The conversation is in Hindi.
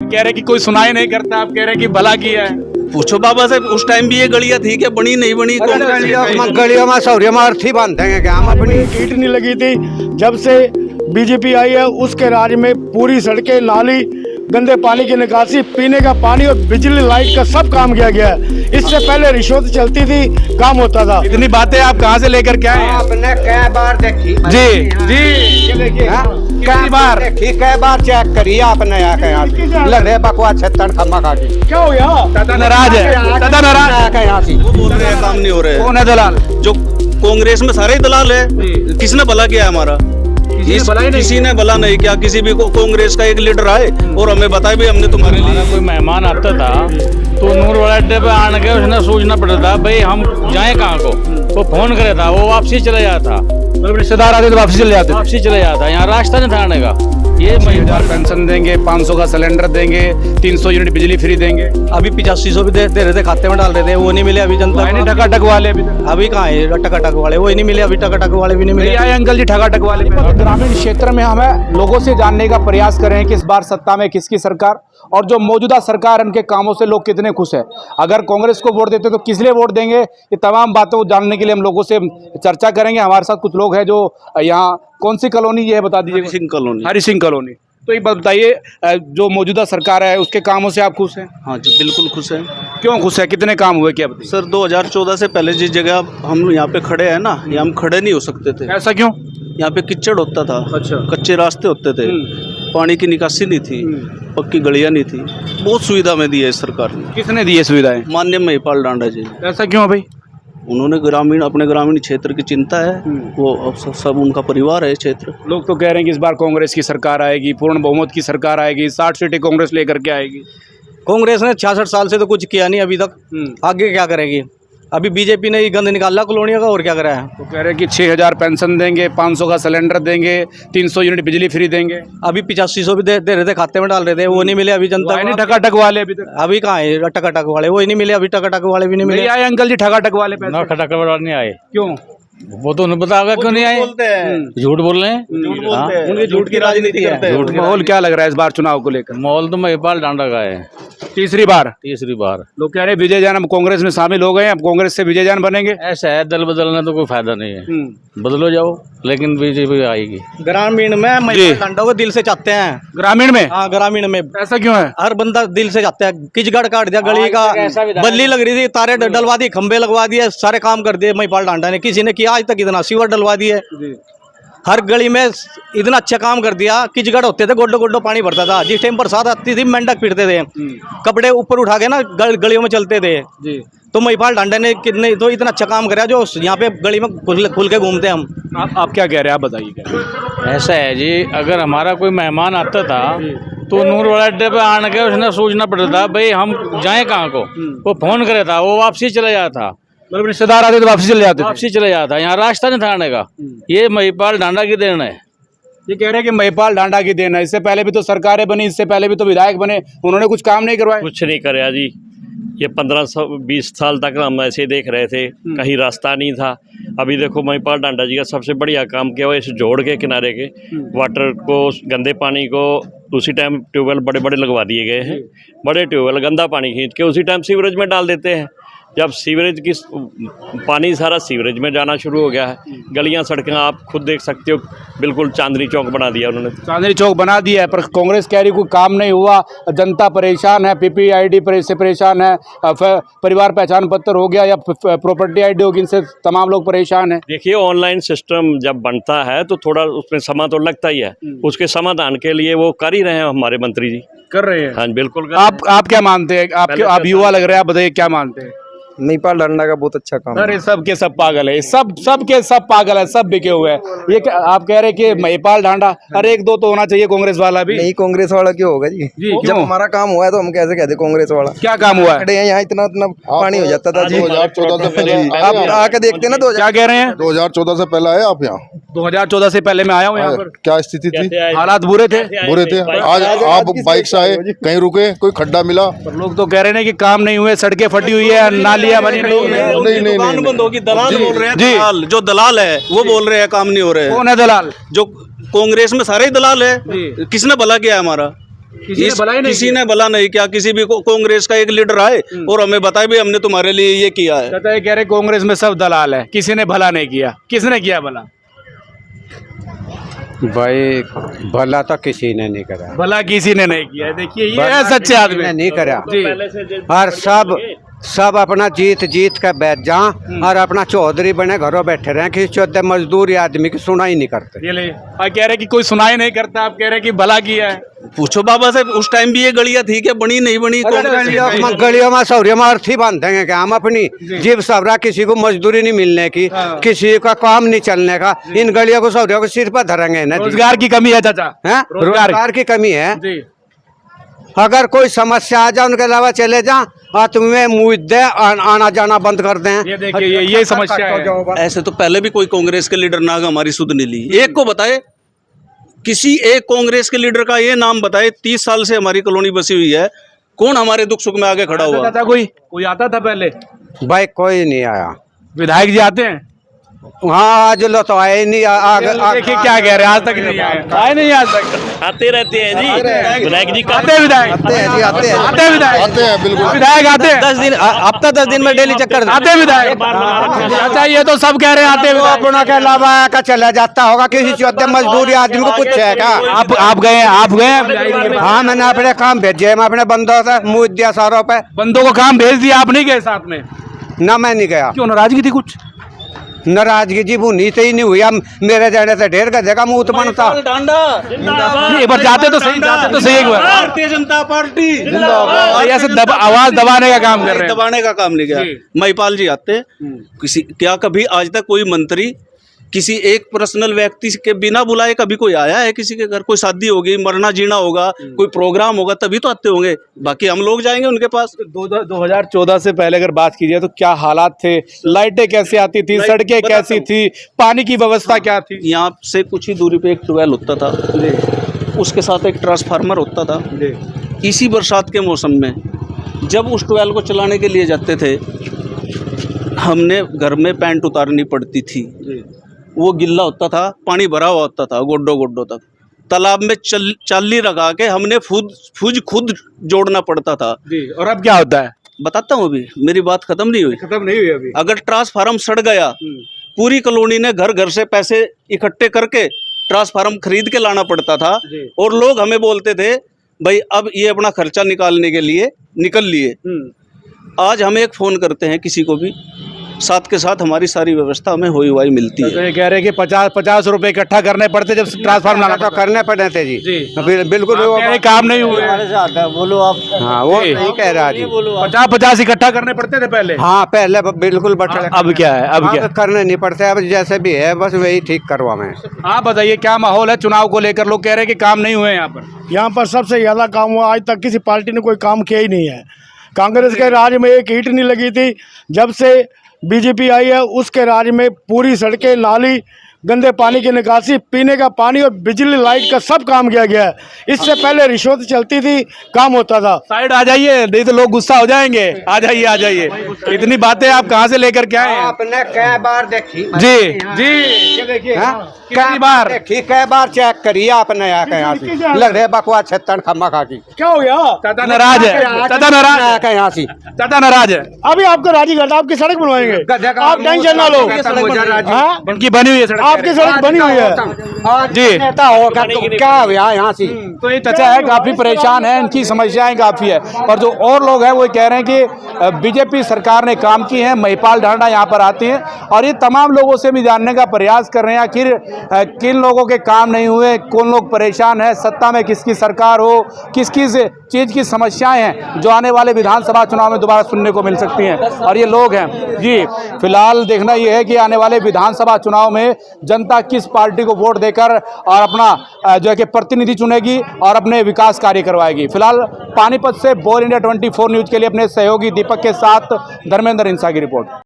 कह रहे कि कोई सुनाई नहीं करता, आप कह रहे कि भला किया है। पूछो बाबा से, उस टाइम भी ये गलियां थी क्या, बनी नहीं बनी? गलियों में सौर्य में अर्थी बांधेंगे क्या हम अपनी? ईंट नहीं लगी थी। जब से बीजेपी आई है उसके राज में पूरी सड़कें, नाली, गंदे पानी की निकासी, पीने का पानी और बिजली लाइट का सब काम किया गया है। इससे पहले रिश्वत चलती थी, काम होता था। इतनी बातें आप कहाँ से लेकर क्या है? आपने कई बार देखी जी जी, कई बार देखी, कई बार चेक करी आपने यहाँ लग रहे बकवास छत्तर खम्बा खा के। क्या हो गया? दादा नाराज है, दादा नाराज है। यहाँ से वो बोल रहे हैं काम नहीं हो रहे। कौन है दलाल? जो कांग्रेस में सारे ही दलाल है। किसने भला किया हमारा? किसी ने भला नहीं किया। किसी भी कांग्रेस का एक लीडर आए और हमें बताए भी हमने तुम्हारे लिए। कोई मेहमान आता था तो नूर वाला अड्डे पे आने के उसने सोचना पड़ता था भाई हम जाएं कहाँ को। वो फोन करे था, वो वापसी चले जाता, मतलब रिश्तेदार आते तो वापसी चले जाते। वापसी चले जाता, यहाँ रास्ता नहीं था आने का। ये 1000 पेंशन देंगे, 500 का सिलेंडर देंगे, 300 यूनिट बिजली फ्री देंगे। अभी 8500 भी दे रहे थे, खाते में डाल रहे थे, वो नहीं मिले अभी जनता नहीं टकाटक वाले अभी कहाँ है? टकाटक वाले वो ही नहीं मिले अभी, टकाटक वाले भी नहीं मिले। आए अंकल जी टकाटक वाले। ग्रामीण क्षेत्र में हमें लोगों से जानने का प्रयास करें कि इस बार सत्ता में किसकी सरकार, और जो मौजूदा सरकार उनके कामों से लोग कितने खुश हैं। अगर कांग्रेस को वोट देते तो किस लिए वोट देंगे, ये तमाम बातों को जानने के लिए हम लोगों से चर्चा करेंगे। हमारे साथ कुछ लोग हैं जो यहाँ, कौन सी कॉलोनी ये बता दीजिए? हरि सिंह कॉलोनी। हरि सिंह कॉलोनी। तो ये बताइए, जो मौजूदा सरकार है उसके कामों से आप खुश हैं? हाँ जी बिल्कुल खुश है। क्यों खुश है? कितने काम हुए क्या बताइए? सर 2014 से पहले जिस जगह हम यहाँ पे खड़े हैं ना, ये हम खड़े नहीं हो सकते थे। ऐसा क्यों? यहाँ पे कीचड़ होता था, अच्छा। कच्चे रास्ते होते थे, पानी की निकासी नहीं थी, पक्की गलियां नहीं थी। बहुत सुविधा में दी है इस सरकार ने। किसने दी है सुविधाएं? माननीय महिपाल डांडा जी। ऐसा क्यों है भाई? उन्होंने अपने ग्रामीण क्षेत्र की चिंता है, वो सब उनका परिवार है क्षेत्र। लोग तो कह रहे हैं कि इस बार कांग्रेस की सरकार आएगी, पूर्ण बहुमत की सरकार आएगी, 60 सीटें कांग्रेस लेकर के आएगी। कांग्रेस ने 66 साल से तो कुछ किया नहीं अभी तक, आगे क्या करेगी? अभी बीजेपी ने गंद निकाला कॉलोनियों का, और क्या करा है? तो कह रहे हैं कि 6000 पेंशन देंगे, 500 का सिलेंडर देंगे, 300 यूनिट बिजली फ्री देंगे। अभी 8500 भी दे रहे थे, खाते में डाल रहे थे, वो नहीं मिले अभी जनता नहीं टकाटक वाले अभी तक। अभी कहाँ है? टकाटक वाले वो ही नहीं मिले अभी, टकाटक वाले भी नहीं मिले। आए अंकल जी टकाटक वाले ना पैसे? खटाखट वाले नहीं आए। क्यों? वो तो उन्हें बताओगे क्यों नहीं आए? झूठ बोल रहे हैं। झूठ बोलते हैं, उनकी झूठ की राजनीति करते हैं। माहौल क्या लग रहा है इस बार चुनाव को लेकर? मॉल तो महिपाल डांडा का है, तीसरी बार। लोग कह रहे हैं विजय जान अब कांग्रेस में शामिल हो गए हैं, अब कांग्रेस से विजय जान बनेंगे। ऐसा है, दल बदलने तो कोई फायदा नहीं है। बदलो जाओ, लेकिन बीजेपी आएगी। ग्रामीण में महिपाल डांडा को दिल से चाहते हैं। ग्रामीण में? हाँ ग्रामीण में। ऐसा क्यों है? हर बंदा दिल से चाहता है। किचगड़ काट दिया, गली का बल्ली लग रही थी, तारे डलवा दी, खंबे लगवा दिए, सारे काम कर दिए महिपाल डांडा ने। किसी ने किया आज तक? इतना सीवर डलवा दिए, हर गली में इतना अच्छा काम कर दिया। किचगड़ होते थे, गोड्डो गोड्डो पानी भरता था, जिस टाइम बरसात आती थी मेंढक पीटते थे, कपड़े ऊपर उठा के ना गलियों में चलते थे। तो महिपाल डांडा ने कितने तो इतना अच्छा काम कराया जो यहाँ पे गली में खुल के घूमते हैं हम। आप क्या कह रहे हैं, आप बताइए क्या? ऐसा है जी, अगर हमारा कोई मेहमान आता था तो नूर वाला अड्डे पे आने के उसने सोचना पड़ता था भाई हम जाएं कहाँ को। वो फोन करे था, वो वापसी चले जाता, मतलब रिश्तेदार आते तो वापसी चले जाते। वापसी चले जाता, यहाँ रास्ता नहीं था आने का। ये महिपाल डांडा की देन है। ये कह रहे हैं कि महिपाल डांडा की देन है। इससे पहले भी तो सरकारें बनी, इससे पहले भी तो विधायक बने, उन्होंने कुछ काम नहीं करवाए। कुछ नहीं कराया जी। ये 15-20 साल तक हम ऐसे देख रहे थे, कहीं रास्ता नहीं था। अभी देखो महिपाल डांडा जी का सबसे बढ़िया काम किया हुआ, इस जोड़ के किनारे के वाटर को, गंदे पानी को उसी टाइम ट्यूबवेल बड़े बड़े लगवा दिए गए हैं। बड़े ट्यूबवेल गंदा पानी खींच के उसी टाइम सीवरेज में डाल देते हैं। जब सीवरेज की पानी सारा सीवरेज में जाना शुरू हो गया है, गलियां सड़कें आप खुद देख सकते हो, बिल्कुल चांदनी चौक बना दिया उन्होंने। चांदनी चौक बना दिया है, पर कांग्रेस कह रही कोई काम नहीं हुआ, जनता परेशान है, PPID से परेशान है, परिवार पहचान पत्र हो गया या प्रॉपर्टी ID होगी, इनसे तमाम लोग परेशान हैं। देखिए ऑनलाइन सिस्टम जब बनता है तो थोड़ा उसमें समय तो लगता ही है, उसके समाधान के लिए वो कर ही रहे हैं हमारे मंत्री जी। कर रहे हैं? हाँ बिल्कुल। आप क्या मानते हैं? आप युवा लग रहे हैं, आप बताइए क्या मानते हैं? महिपाल डांडा का बहुत अच्छा काम। अरे सब के सब पागल है, सब के सब पागल है, सब बिके हुए हैं। ये आप कह रहे हैं कि महिपाल डांडा, अरे एक दो तो होना चाहिए कांग्रेस वाला भी। नहीं, कांग्रेस वाला क्यों होगा जी? जब हमारा काम हुआ है तो हम कैसे कहते कांग्रेस वाला? क्या काम हुआ है? यहाँ इतना पानी हो जाता था जी। 2014 से पहले आप आके देखते ना। क्या कह रहे हैं? 2014 से पहले आए आप यहाँ? 2014 से पहले मैं आया हूँ यहाँ पर। क्या स्थिति थी? हालात बुरे थे। आज आप बाइक से आए, कहीं रुके, कोई खड्डा मिला? लोग तो कह रहे हैं कि काम नहीं हुए, सड़कें फटी हुई है, नालियां बनी नहीं। दुकान बंद होगी, दलाल बोल रहे हैं। दलाल जो दलाल है वो बोल रहे हैं काम नहीं हो रहे हैं। कौन है दलाल? जो कांग्रेस में सारे ही दलाल है। किसने भला किया हमारा? किसी ने भला नहीं किया। किसी भी कांग्रेस का एक लीडर आए और हमें बताए भी हमने तुम्हारे लिए ये किया है। चाचा ये कह रहे कांग्रेस में सब दलाल है, किसी ने भला नहीं किया। किसने किया भला? भाई भला तो किसी ने नहीं करा, भला किसी ने नहीं किया। देखिए ये है सच्चे आदमी। ने नहीं करा जी और सब अपना जीत के बैठ जा और अपना चौधरी बने घरों बैठे रहे। किसी चौधरी मजदूर आदमी की सुनाई नहीं करते। ये ले और कह रहे कि कोई सुनाई नहीं करता, आप कह रहे कि भला किया है। पूछो बाबा से, उस टाइम भी ये गलियां थी क्या? बनी नहीं बनी? गलियों में सौरियों में अर्थी बांधेंगे क्या हम अपनी? जीव सबरा किसी को मजदूरी नहीं मिलने की, किसी का काम नहीं चलने का, इन गलियों को सौरियों को सिर पर धरेंगे ना। रोजगार की कमी है चाचा, है रोजगार की कमी है। जी अगर कोई समस्या आ जाए उनके अलावा चले जा और तुम्हें मुद्दे आना जाना बंद कर दें। ये देखिए ये समस्या है। ऐसे तो पहले भी कोई कांग्रेस के लीडर नाग हमारी सुध नहीं ली। एक को बताए, किसी एक कांग्रेस के लीडर का ये नाम बताए। 30 साल से हमारी कॉलोनी बसी हुई है, कौन हमारे दुख सुख में आगे खड़ा हुआ? चाचा कोई आता था पहले? भाई कोई नहीं आया। विधायक जी आते हैं? हाँ आज लो तो आए नहीं। देखिए क्या कह रहे हैं, आज तक नहीं आए नहीं आज तक। आते रहते हैं जी विधायक जी। आते हैं विधायक, आते हैं जी, आते हैं विधायक, आते हैं बिल्कुल। विधायक आते हैं 10 दिन, हफ्ता 10 दिन में डेली चक्कर आते हैं विधायक। अच्छा ये तो सब कह रहे हैं आते हैं विधायक। अपना के अलावा का चला जाता होगा, किसी चौथे मजदूरी आदमी को कुछ है क्या? आप गए हैं? हाँ मैंने अपने काम भेजे, मैं अपने बंदों से मुँह दिया सारों पे। बंदों को काम भेज दिया, आप नहीं गए साथ में? ना मैं नहीं गया। क्यों, नाराजगी थी कुछ? नाराजगी जी वो नीचे ही नहीं हुई। मेरे जाने से ढेर का जगह मुँह उत्पन्न था। एक बार जाते तो सही एक बार। भारतीय जनता पार्टी ऐसे आवाज दबाने का काम कर रहे हैं। दबाने का काम नहीं किया। महिपाल जी आते, किसी क्या कभी आज तक कोई मंत्री किसी एक पर्सनल व्यक्ति के बिना बुलाए कभी कोई आया है किसी के घर? कोई शादी होगी, मरना जीना होगा, कोई प्रोग्राम होगा तभी तो आते होंगे, बाकी हम लोग जाएंगे उनके पास। 2014 से पहले अगर बात की जाए तो क्या हालात थे? लाइटें कैसे आती थी, सड़कें कैसी थी, पानी की व्यवस्था क्या थी? यहाँ से कुछ ही दूरी पे एक ट्यूबवेल होता था, उसके साथ एक ट्रांसफार्मर होता था। इसी बरसात के मौसम में जब उस ट्यूबवेल को चलाने के लिए जाते थे, हमने घर में पैंट उतारनी पड़ती थी। वो गिल्ला होता था, पानी भरा हुआ होता था गोड्डो तक। तालाब में चाली लगा के हमने फूज खुद जोड़ना पड़ता था। और अब क्या होता है? बताता हूँ, अभी मेरी बात खत्म नहीं हुई अभी। अगर ट्रांसफार्मर सड़ गया, पूरी कॉलोनी ने घर घर से पैसे इकट्ठे करके ट्रांसफार्मर खरीद के लाना पड़ता था। और लोग हमें बोलते थे भाई अब ये अपना खर्चा निकालने के लिए निकल लिए। आज हम एक फ़ोन करते हैं किसी को भी, साथ के साथ हमारी सारी व्यवस्था हमें हुई हुई मिलती है। तो ये कह रहे हैं कि 50 रुपए इकट्ठा करने पड़ते जब ट्रांसफार्मर लाना तो करने पड़े थे जी। बिल्कुल काम नहीं हुए। बोलो आप। हाँ वो नहीं कह रहा जी। 50 इकट्ठा करने पड़ते थे पहले। हाँ पहले बिल्कुल बटले। अब क्या है? अब क्या करने नहीं पड़ते, अब जैसे भी है बस वही ठीक करवा में। आप बताइए क्या माहौल है चुनाव को लेकर? लोग कह रहे हैं कि काम नहीं हुए यहाँ पर। यहाँ पर सबसे ज़्यादा काम हुआ, आज तक किसी पार्टी ने कोई काम किया ही नहीं है। कांग्रेस के राज में एक ईंट नहीं लगी थी। जब से बीजेपी आई है उसके राज में पूरी सड़कें, नाली, गंदे पानी की निकासी, पीने का पानी और बिजली लाइट का सब काम किया गया है। इससे पहले रिश्वत चलती थी, काम होता था। साइड आ जाइए, नहीं तो लोग गुस्सा हो जाएंगे। आ जाइए। इतनी बातें आप कहाँ से लेकर के आए हैं? आपने कई बार देखी जी देखिए कई बार देखी, कई बार चेक करिए आपने यहाँ लग रहे बकवास छत्तन खम्मा खा की। क्या हो गया? चाचा नाराज है, चाचा नाराज है, यहाँ से चाचा नाराज है। अभी आपको राजी करता, आपकी सड़क बनवाएंगे, आप टेंशन ना लो। उनकी बनी हुई है सड़क, आपकी सड़क बनी हुई है जी। नेता होगा तो क्या हुआ यहाँ से? तो ये चाचा है काफी परेशान है, इनकी समस्याएं काफी है। और जो और लोग हैं वो कह रहे हैं कि बीजेपी सरकार ने काम की है। महिपाल ढांडा यहाँ पर आते हैं और ये तमाम लोगों से भी जानने का प्रयास कर रहे हैं आखिर किन लोगों के काम नहीं हुए, कौन लोग परेशान है, सत्ता में किसकी सरकार हो, किस किस चीज़ की समस्याएं हैं जो आने वाले विधानसभा चुनाव में दोबारा सुनने को मिल सकती हैं। और ये लोग हैं जी। फिलहाल देखना ये है कि आने वाले विधानसभा चुनाव में जनता किस पार्टी को वोट देकर और अपना जो है कि प्रतिनिधि चुनेगी और अपने विकास कार्य करवाएगी। फिलहाल पानीपत से बोल इंडिया 24 न्यूज़ के लिए अपने सहयोगी दीपक के साथ धर्मेंद्र इंसा की रिपोर्ट।